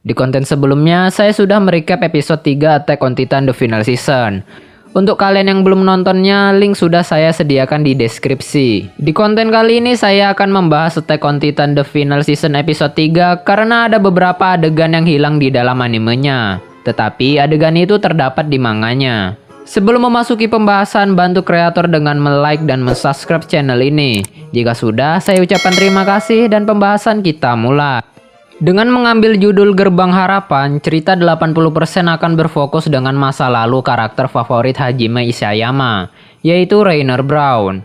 Di konten sebelumnya, saya sudah merecap episode 3 Attack on Titan The Final Season. Untuk kalian yang belum nontonnya, link sudah saya sediakan di deskripsi. Di konten kali ini saya akan membahas Attack on Titan The Final Season episode 3 karena ada beberapa adegan yang hilang di dalam animenya. Tetapi adegan itu terdapat di manganya. Sebelum memasuki pembahasan, bantu kreator dengan like dan subscribe channel ini. Jika sudah, saya ucapkan terima kasih dan pembahasan kita mulai. Dengan mengambil judul Gerbang Harapan, cerita 80% akan berfokus dengan masa lalu karakter favorit Hajime Isayama, yaitu Reiner Braun.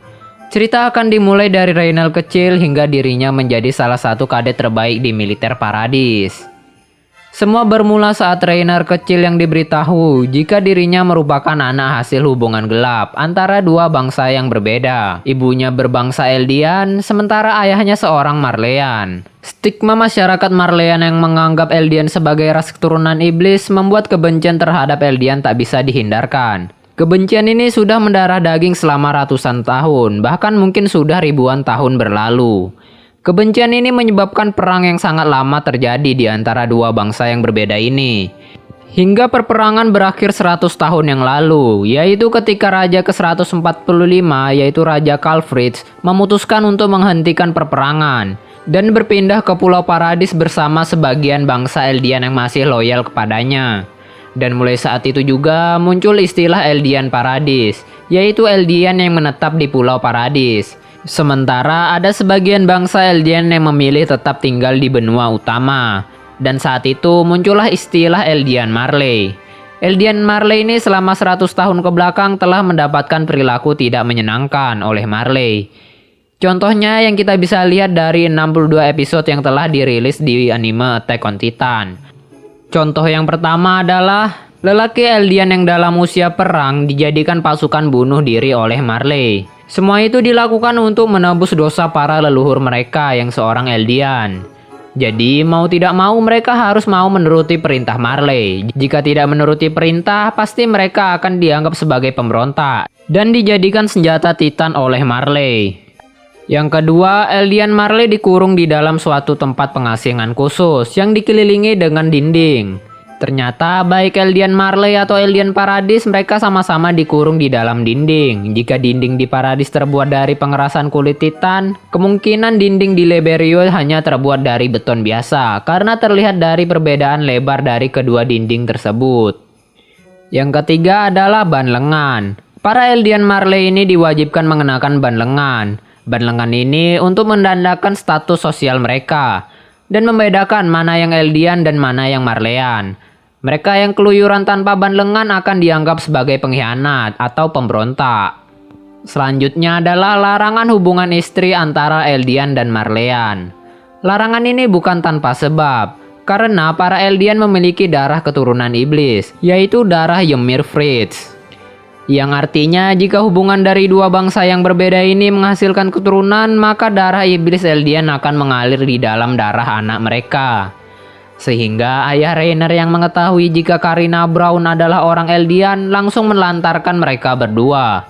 Cerita akan dimulai dari Reiner kecil hingga dirinya menjadi salah satu kadet terbaik di militer Paradis. Semua bermula saat Reiner kecil yang diberitahu jika dirinya merupakan anak hasil hubungan gelap antara dua bangsa yang berbeda. Ibunya berbangsa Eldian, sementara ayahnya seorang Marleyan. Stigma masyarakat Marleyan yang menganggap Eldian sebagai ras keturunan iblis membuat kebencian terhadap Eldian tak bisa dihindarkan. Kebencian ini sudah mendarah daging selama ratusan tahun, bahkan mungkin sudah ribuan tahun berlalu. Kebencian ini menyebabkan perang yang sangat lama terjadi di antara dua bangsa yang berbeda ini. Hingga perperangan berakhir 100 tahun yang lalu, yaitu ketika Raja ke-145, yaitu Raja Kalfritz, memutuskan untuk menghentikan perperangan dan berpindah ke Pulau Paradis bersama sebagian bangsa Eldian yang masih loyal kepadanya. Dan mulai saat itu juga muncul istilah Eldian Paradis, yaitu Eldian yang menetap di Pulau Paradis. Sementara ada sebagian bangsa Eldian yang memilih tetap tinggal di benua utama. Dan saat itu muncullah istilah Eldian Marley. Eldian Marley ini selama 100 tahun ke belakang telah mendapatkan perilaku tidak menyenangkan oleh Marley. Contohnya yang kita bisa lihat dari 62 episode yang telah dirilis di anime Attack on Titan. Contoh yang pertama adalah lelaki Eldian yang dalam usia perang dijadikan pasukan bunuh diri oleh Marley. Semua itu dilakukan untuk menebus dosa para leluhur mereka yang seorang Eldian. Jadi mau tidak mau mereka harus mau menuruti perintah Marley. Jika tidak menuruti perintah, pasti mereka akan dianggap sebagai pemberontak dan dijadikan senjata Titan oleh Marley. Yang kedua, Eldian Marley dikurung di dalam suatu tempat pengasingan khusus yang dikelilingi dengan dinding. Ternyata baik Eldian Marley atau Eldian Paradis mereka sama-sama dikurung di dalam dinding. Jika dinding di Paradis terbuat dari pengerasan kulit Titan, kemungkinan dinding di Liberio hanya terbuat dari beton biasa karena terlihat dari perbedaan lebar dari kedua dinding tersebut. Yang ketiga adalah ban lengan. Para Eldian Marley ini diwajibkan mengenakan ban lengan. Ban lengan ini untuk menandakan status sosial mereka dan membedakan mana yang Eldian dan mana yang Marleyan. Mereka yang keluyuran tanpa ban lengan akan dianggap sebagai pengkhianat atau pemberontak. Selanjutnya adalah larangan hubungan istri antara Eldian dan Marleyan. Larangan ini bukan tanpa sebab, karena para Eldian memiliki darah keturunan iblis, yaitu darah Ymir Fritz. Yang artinya jika hubungan dari dua bangsa yang berbeda ini menghasilkan keturunan, maka darah iblis Eldian akan mengalir di dalam darah anak mereka. Sehingga ayah Reiner yang mengetahui jika Karina Braun adalah orang Eldian langsung melantarkan mereka berdua.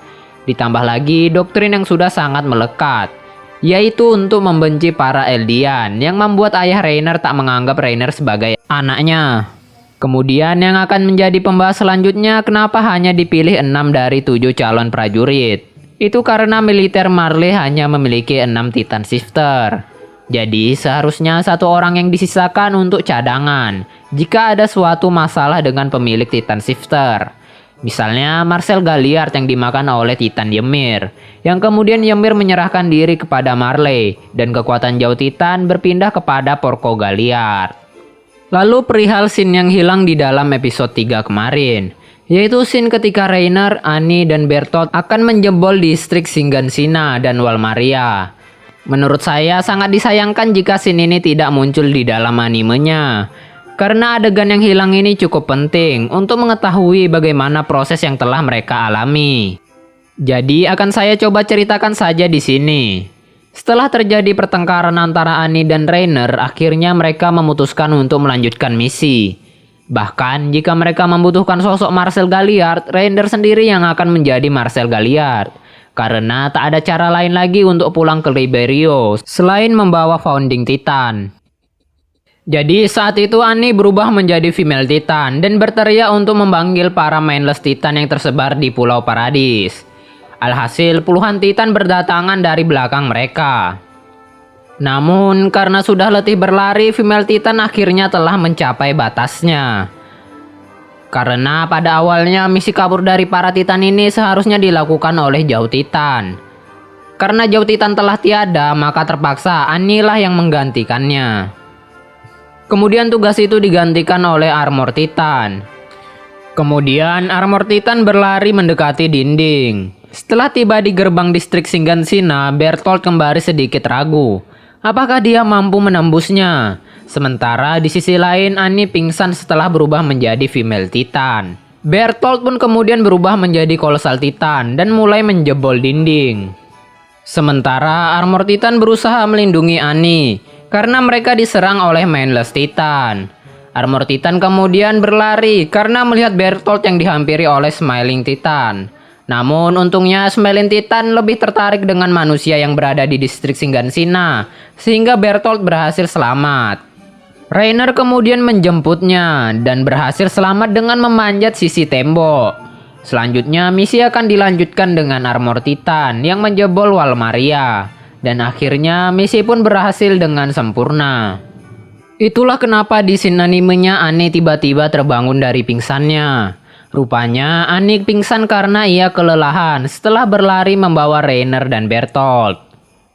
Ditambah lagi doktrin yang sudah sangat melekat, yaitu untuk membenci para Eldian yang membuat ayah Reiner tak menganggap Reiner sebagai anaknya. Kemudian yang akan menjadi pembahas selanjutnya kenapa hanya dipilih 6 dari 7 calon prajurit. Itu karena militer Marley hanya memiliki 6 Titan Shifter. Jadi seharusnya satu orang yang disisakan untuk cadangan jika ada suatu masalah dengan pemilik Titan Shifter. Misalnya Marcel Galliard yang dimakan oleh Titan Ymir, yang kemudian Ymir menyerahkan diri kepada Marley dan kekuatan jauh Titan berpindah kepada Porco Galliard. Lalu perihal scene yang hilang di dalam episode 3 kemarin, yaitu scene ketika Reiner, Annie, dan Bertolt akan menjebol distrik Shingansina dan Walmaria. Menurut saya sangat disayangkan jika scene ini tidak muncul di dalam animenya. Karena adegan yang hilang ini cukup penting untuk mengetahui bagaimana proses yang telah mereka alami. Jadi akan saya coba ceritakan saja di sini. Setelah terjadi pertengkaran antara Annie dan Reiner, akhirnya mereka memutuskan untuk melanjutkan misi. Bahkan jika mereka membutuhkan sosok Marcel Galliard, Reiner sendiri yang akan menjadi Marcel Galliard. Karena tak ada cara lain lagi untuk pulang ke Liberio selain membawa Founding Titan. Jadi saat itu Annie berubah menjadi female Titan dan berteriak untuk memanggil para mindless Titan yang tersebar di Pulau Paradis. Alhasil puluhan Titan berdatangan dari belakang mereka. Namun karena sudah letih berlari, female Titan akhirnya telah mencapai batasnya. Karena pada awalnya misi kabur dari para Titan ini seharusnya dilakukan oleh Jauh Titan. Karena Jauh Titan telah tiada, maka terpaksa Annie lah yang menggantikannya. Kemudian tugas itu digantikan oleh Armor Titan. Kemudian Armor Titan berlari mendekati dinding. Setelah tiba di gerbang distrik Shingansina, Bertolt kembali sedikit ragu. Apakah dia mampu menembusnya? Sementara di sisi lain Annie pingsan setelah berubah menjadi female Titan. Bertolt pun kemudian berubah menjadi Colossal Titan dan mulai menjebol dinding. Sementara Armor Titan berusaha melindungi Annie karena mereka diserang oleh Mindless Titan. Armor Titan kemudian berlari karena melihat Bertolt yang dihampiri oleh Smiling Titan. Namun untungnya Smiling Titan lebih tertarik dengan manusia yang berada di distrik Shingansina, sehingga Bertolt berhasil selamat. Reiner kemudian menjemputnya dan berhasil selamat dengan memanjat sisi tembok. Selanjutnya misi akan dilanjutkan dengan Armor Titan yang menjebol Wall Maria. Dan akhirnya misi pun berhasil dengan sempurna. Itulah kenapa di scene animenya Annie tiba-tiba terbangun dari pingsannya. Rupanya Annie pingsan karena ia kelelahan setelah berlari membawa Reiner dan Bertolt.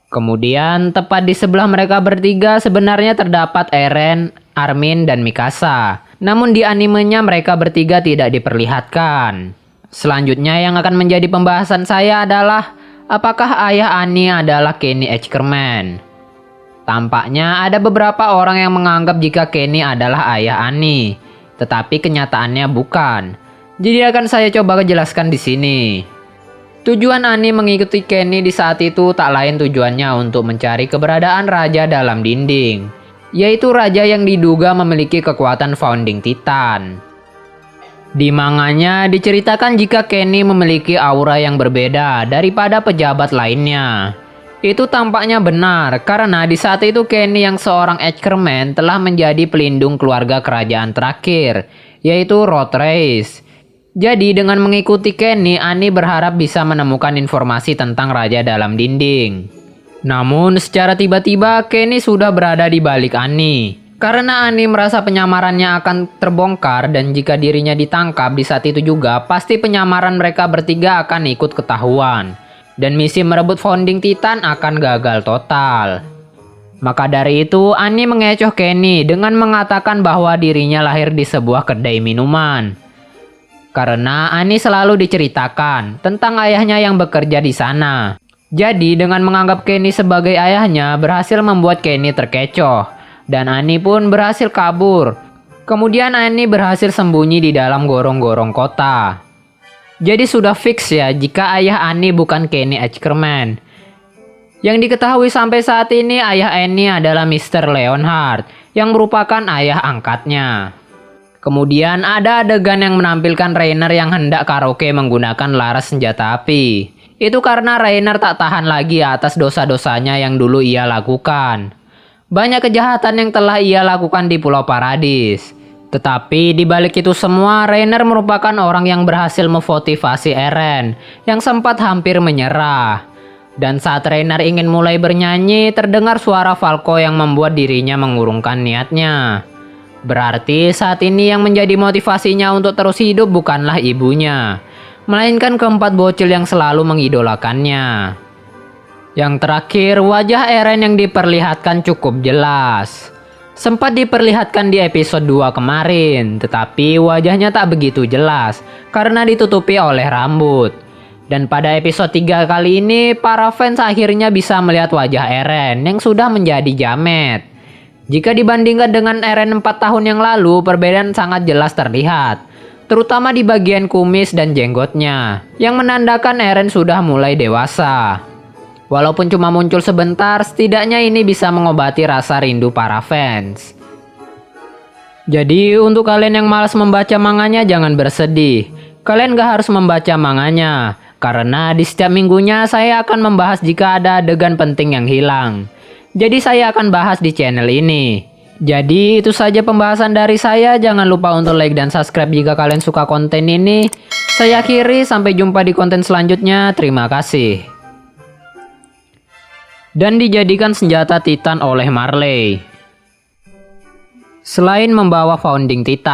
Kemudian tepat di sebelah mereka bertiga sebenarnya terdapat Eren, Armin, dan Mikasa. Namun di animenya mereka bertiga tidak diperlihatkan. Selanjutnya yang akan menjadi pembahasan saya adalah apakah ayah Annie adalah Kenny Ackerman? Tampaknya ada beberapa orang yang menganggap jika Kenny adalah ayah Annie, tetapi kenyataannya bukan. Jadi akan saya coba jelaskan di sini. Tujuan Annie mengikuti Kenny di saat itu tak lain tujuannya untuk mencari keberadaan raja dalam dinding, yaitu raja yang diduga memiliki kekuatan Founding Titan. Di manganya diceritakan jika Kenny memiliki aura yang berbeda daripada pejabat lainnya. Itu tampaknya benar karena di saat itu Kenny yang seorang Ackerman telah menjadi pelindung keluarga kerajaan terakhir, yaitu Rothrace. Jadi dengan mengikuti Kenny, Annie berharap bisa menemukan informasi tentang raja dalam dinding. Namun secara tiba-tiba Kenny sudah berada di balik Annie. Karena Annie merasa penyamarannya akan terbongkar dan jika dirinya ditangkap di saat itu juga, pasti penyamaran mereka bertiga akan ikut ketahuan. Dan misi merebut Founding Titan akan gagal total. Maka dari itu, Annie mengecoh Kenny dengan mengatakan bahwa dirinya lahir di sebuah kedai minuman. Karena Annie selalu diceritakan tentang ayahnya yang bekerja di sana. Jadi dengan menganggap Kenny sebagai ayahnya berhasil membuat Kenny terkecoh. Dan Annie pun berhasil kabur. Kemudian Annie berhasil sembunyi di dalam gorong-gorong kota. Jadi sudah fix ya jika ayah Annie bukan Kenny Ackerman. Yang diketahui sampai saat ini ayah Annie adalah Mr. Leonhard yang merupakan ayah angkatnya. Kemudian ada adegan yang menampilkan Reiner yang hendak karaoke menggunakan laras senjata api. Itu karena Reiner tak tahan lagi atas dosa-dosanya yang dulu ia lakukan. Banyak kejahatan yang telah ia lakukan di Pulau Paradis. Tetapi di balik itu semua, Reiner merupakan orang yang berhasil memotivasi Eren yang sempat hampir menyerah. Dan saat Reiner ingin mulai bernyanyi, terdengar suara Falco yang membuat dirinya mengurungkan niatnya. Berarti saat ini yang menjadi motivasinya untuk terus hidup bukanlah ibunya, melainkan keempat bocil yang selalu mengidolakannya. Yang terakhir, wajah Eren yang diperlihatkan cukup jelas. Sempat diperlihatkan di episode 2 kemarin, tetapi wajahnya tak begitu jelas karena ditutupi oleh rambut. Dan pada episode 3 kali ini, para fans akhirnya bisa melihat wajah Eren yang sudah menjadi jamet. Jika dibandingkan dengan Eren 4 tahun yang lalu, perbedaan sangat jelas terlihat. Terutama di bagian kumis dan jenggotnya, yang menandakan Eren sudah mulai dewasa. Walaupun cuma muncul sebentar, setidaknya ini bisa mengobati rasa rindu para fans. Jadi untuk kalian yang malas membaca manganya jangan bersedih. Kalian gak harus membaca manganya, karena di setiap minggunya saya akan membahas jika ada adegan penting yang hilang. Jadi saya akan bahas di channel ini. Jadi itu saja pembahasan dari saya. Jangan lupa untuk like dan subscribe jika kalian suka konten ini. Saya akhiri, sampai jumpa di konten selanjutnya. Terima kasih. Dan dijadikan senjata Titan oleh Marley. Selain membawa founding Titan,